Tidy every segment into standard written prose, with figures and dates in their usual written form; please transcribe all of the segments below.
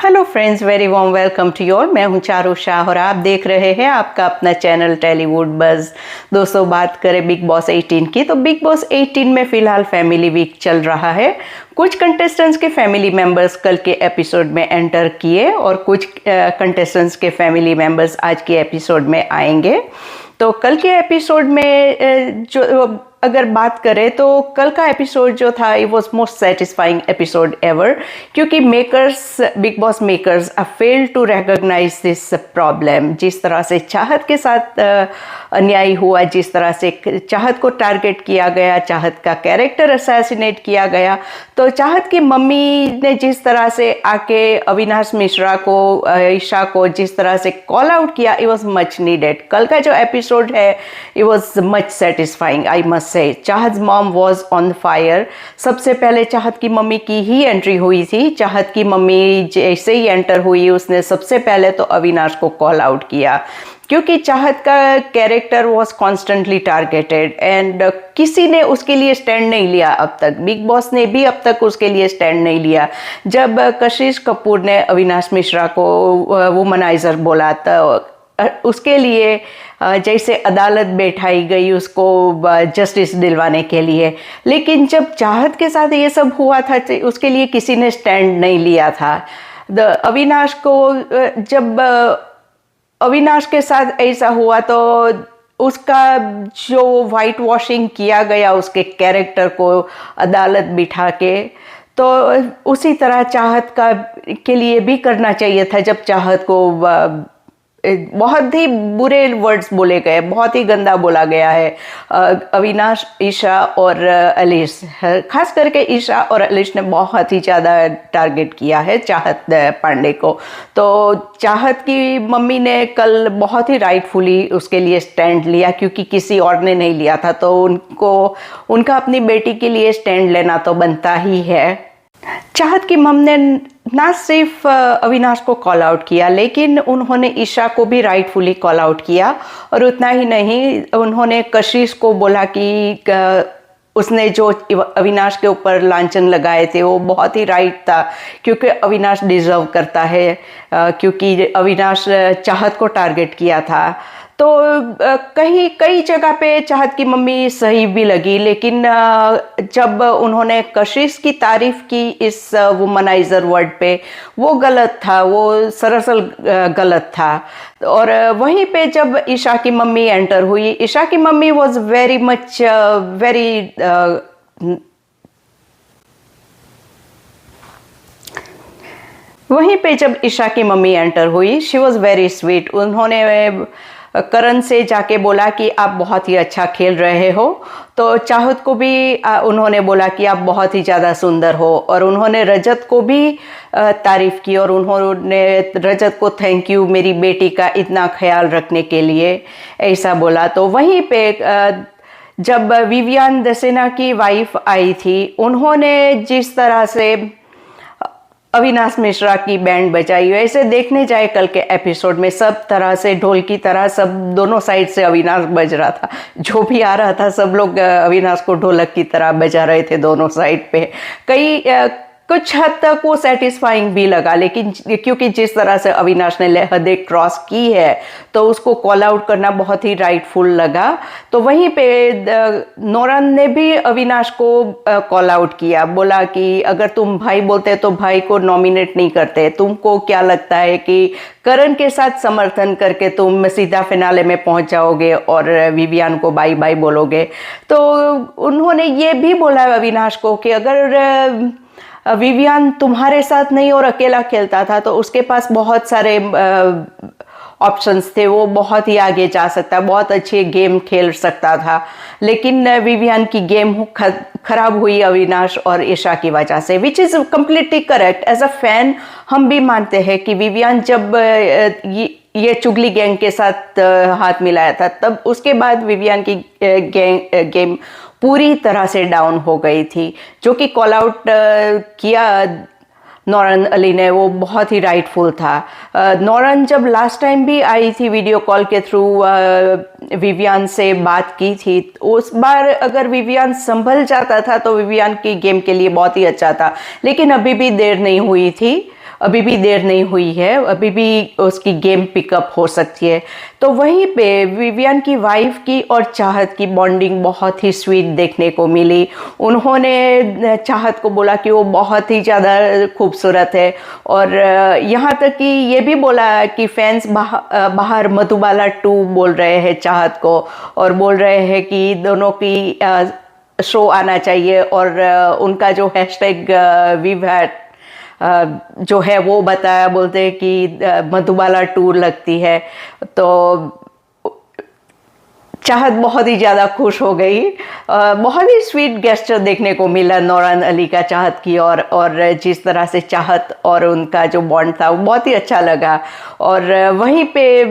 Hello friends, very warm welcome to your. मैं हूं चारू शाह और आप देख रहे हैं आपका अपना चैनल टॉलीवुड बज़। दोस्तों, बात करें बिग बॉस 18 की, तो बिग बॉस 18 में फ़िलहाल फैमिली वीक चल रहा है। कुछ कंटेस्टेंट्स के फैमिली मेंबर्स कल के एपिसोड में एंटर किए और कुछ कंटेस्टेंट्स के फैमिली मेंबर्स आज के एपिसोड में आएंगे। तो कल के एपिसोड में जो अगर बात करें तो कल का एपिसोड जो था it was most satisfying episode ever, क्योंकि Bigg Boss makers fail to recognise this problem. जिस तरह से चाहत के साथ अन्याय हुआ, जिस तरह से चाहत को टारगेट किया गया, चाहत का कैरेक्टर असैसिनेट किया गया, तो चाहत की मम्मी ने जिस तरह से आके अविनाश मिश्रा को, ईशा को जिस तरह से कॉल आउट किया, इट वॉज मच नीडेड। कल का जो एपिसोड है it was much satisfying, I must say. चाहत मॉम वॉज ऑन फायर। सबसे पहले चाहत की मम्मी की ही एंट्री हुई थी। चाहत की मम्मी जैसे ही एंटर हुई, उसने सबसे पहले तो अविनाश को कॉल आउट किया, क्योंकि चाहत का character was constantly targeted and किसी ने उसके लिए स्टैंड नहीं लिया अब तक। बिग बॉस ने भी अब तक उसके लिए स्टैंड नहीं लिया। जब कशिश कपूर ने अविनाश मिश्रा को वुमनाइजर बोला तो उसके लिए जैसे अदालत बैठाई गई उसको जस्टिस दिलवाने के लिए, लेकिन जब चाहत के साथ ये सब हुआ था तो उसके लिए किसी ने स्टैंड नहीं लिया था। अविनाश को जब अविनाश के साथ ऐसा हुआ तो उसका जो वाइट वॉशिंग किया गया उसके कैरेक्टर को अदालत बिठा के, तो उसी तरह चाहत का के लिए भी करना चाहिए था। जब चाहत को बहुत ही बुरे वर्ड्स बोले गए, बहुत ही गंदा बोला गया है अविनाश, ईशा और अलीश, खास करके ईशा और अलीश ने बहुत ही ज़्यादा टारगेट किया है चाहत पांडे को। तो चाहत की मम्मी ने कल बहुत ही राइटफुली उसके लिए स्टैंड लिया, क्योंकि किसी और ने नहीं लिया था, तो उनका अपनी बेटी के लिए स्टैंड लेना तो बनता ही है। चाहत की मम ने ना सिर्फ अविनाश को कॉल आउट किया, लेकिन उन्होंने ईशा को भी राइटफुली कॉल आउट किया। और उतना ही नहीं, उन्होंने कशिश को बोला कि उसने जो अविनाश के ऊपर लांछन लगाए थे वो बहुत ही राइट था, क्योंकि अविनाश डिजर्व करता है, क्योंकि अविनाश चाहत को टारगेट किया था। तो कई जगह पे चाहत की मम्मी सही भी लगी, लेकिन जब उन्होंने कशिश की तारीफ की इस वुमनाइजर वर्ड पे, वो गलत था, वो सरासर गलत था। और वहीं पे जब ईशा की मम्मी एंटर हुई, ईशा की मम्मी वॉज वेरी मच वहीं पे जब ईशा की मम्मी एंटर हुई, शी वॉज वेरी स्वीट। उन्होंने करण से जाके बोला कि आप बहुत ही अच्छा खेल रहे हो, तो चाहत को भी उन्होंने बोला कि आप बहुत ही ज़्यादा सुंदर हो। और उन्होंने रजत को भी तारीफ़ की और उन्होंने रजत को थैंक यू मेरी बेटी का इतना ख्याल रखने के लिए, ऐसा बोला। तो वहीं पे जब विवियन दसेना की वाइफ आई थी, उन्होंने जिस तरह से अविनाश मिश्रा की बैंड बजाई, वैसे देखने जाए कल के एपिसोड में सब तरह से ढोल की तरह सब दोनों साइड से अविनाश बज रहा था। जो भी आ रहा था सब लोग अविनाश को ढोलक की तरह बजा रहे थे दोनों साइड पे। कुछ हद तक वो सेटिस्फाइंग भी लगा, लेकिन क्योंकि जिस तरह से अविनाश ने हदें क्रॉस की है तो उसको कॉल आउट करना बहुत ही राइटफुल लगा। तो वहीं पे नौरन ने भी अविनाश को कॉल आउट किया, बोला कि अगर तुम भाई बोलते तो भाई को नॉमिनेट नहीं करते, तुमको क्या लगता है कि करण के साथ समर्थन करके तुम सीधा फिनाले में पहुंच जाओगे और विवियन को बाय बाय बोलोगे। तो उन्होंने ये भी बोला अविनाश को कि अगर विवियन तुम्हारे साथ नहीं और अकेला खेलता था तो उसके पास बहुत सारे ऑप्शंस थे, वो बहुत ही आगे जा सकता, बहुत अच्छे गेम खेल सकता था, लेकिन विवियन की गेम खराब हुई अविनाश और ईशा की वजह से, which is completely correct. As a fan हम भी मानते हैं कि विवियन जब ये चुगली गैंग के साथ हाथ मिलाया था, तब उसके बाद विवियन की गेम पूरी तरह से डाउन हो गई थी। जो कि कॉल आउट किया नौरन अली ने, वो बहुत ही राइटफुल था। नौरन जब लास्ट टाइम भी आई थी वीडियो कॉल के थ्रू, विवियन से बात की थी, उस बार अगर विवियन संभल जाता था तो विवियन की गेम के लिए बहुत ही अच्छा था, लेकिन अभी भी देर नहीं हुई थी। अभी भी देर नहीं हुई है, अभी भी उसकी गेम पिकअप हो सकती है। तो वहीं पे विवियन की वाइफ की और चाहत की बॉन्डिंग बहुत ही स्वीट देखने को मिली। उन्होंने चाहत को बोला कि वो बहुत ही ज़्यादा खूबसूरत है, और यहाँ तक कि ये भी बोला कि फैंस बाहर मधुबाला 2 बोल रहे हैं चाहत को, और बोल रहे हैं कि दोनों की शो आना चाहिए, और उनका जो हैशटैग विवहैट जो है वो बताया, बोलते हैं कि मधुबाला 2 लगती है। तो चाहत बहुत ही ज़्यादा खुश हो गई। बहुत ही स्वीट गेस्चर देखने को मिला नौरान अली का चाहत की, और जिस तरह से चाहत और उनका जो बॉन्ड था वो बहुत ही अच्छा लगा। और वहीं पे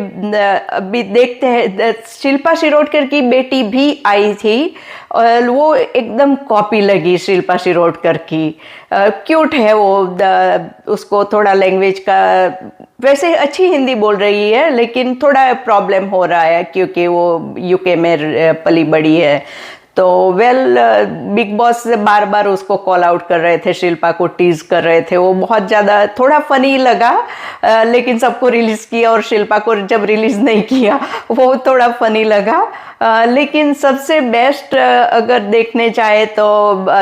अभी देखते हैं शिल्पा शिरोडकर की बेटी भी आई थी, और वो एकदम कॉपी लगी शिल्पा शिरोडकर की। क्यूट है वो, उसको थोड़ा लैंग्वेज का, वैसे अच्छी हिंदी बोल रही है लेकिन थोड़ा प्रॉब्लम हो रहा है क्योंकि वो यूके में पली बड़ी है। तो बिग बॉस बार बार उसको कॉल आउट कर रहे थे, शिल्पा को टीज कर रहे थे, वो बहुत ज़्यादा थोड़ा फनी लगा। लेकिन सबको रिलीज़ किया और शिल्पा को जब रिलीज़ नहीं किया वो थोड़ा फनी लगा। लेकिन सबसे बेस्ट अगर देखने चाहे तो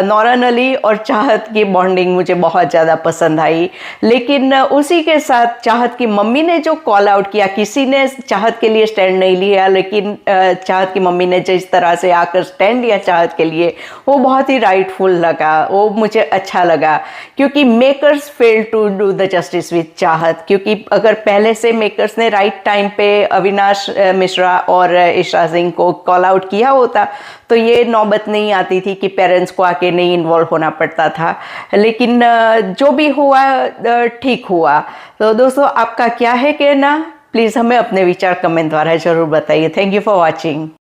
नौरान अली और चाहत की बॉन्डिंग मुझे बहुत ज़्यादा पसंद आई। लेकिन उसी के साथ चाहत की मम्मी ने जो कॉल आउट किया, किसी ने चाहत के लिए स्टैंड नहीं लिया, लेकिन चाहत की मम्मी ने जिस तरह से आकर स्टैंड लिया चाहत के लिए, वो बहुत ही राइटफुल लगा, वो मुझे अच्छा लगा। क्योंकि makers fail to do the justice with Chahat, क्योंकि अगर पहले से मेकर्स ने राइट टाइम पे अविनाश मिश्रा और इशरा सिंह को कॉल आउट किया होता तो ये नौबत नहीं आती थी कि पेरेंट्स को आके नहीं इन्वॉल्व होना पड़ता था। लेकिन जो भी हुआ ठीक हुआ। तो दोस्तों, आपका क्या है कहना, प्लीज़ हमें अपने विचार कमेंट द्वारा ज़रूर बताइए। Thank you for watching.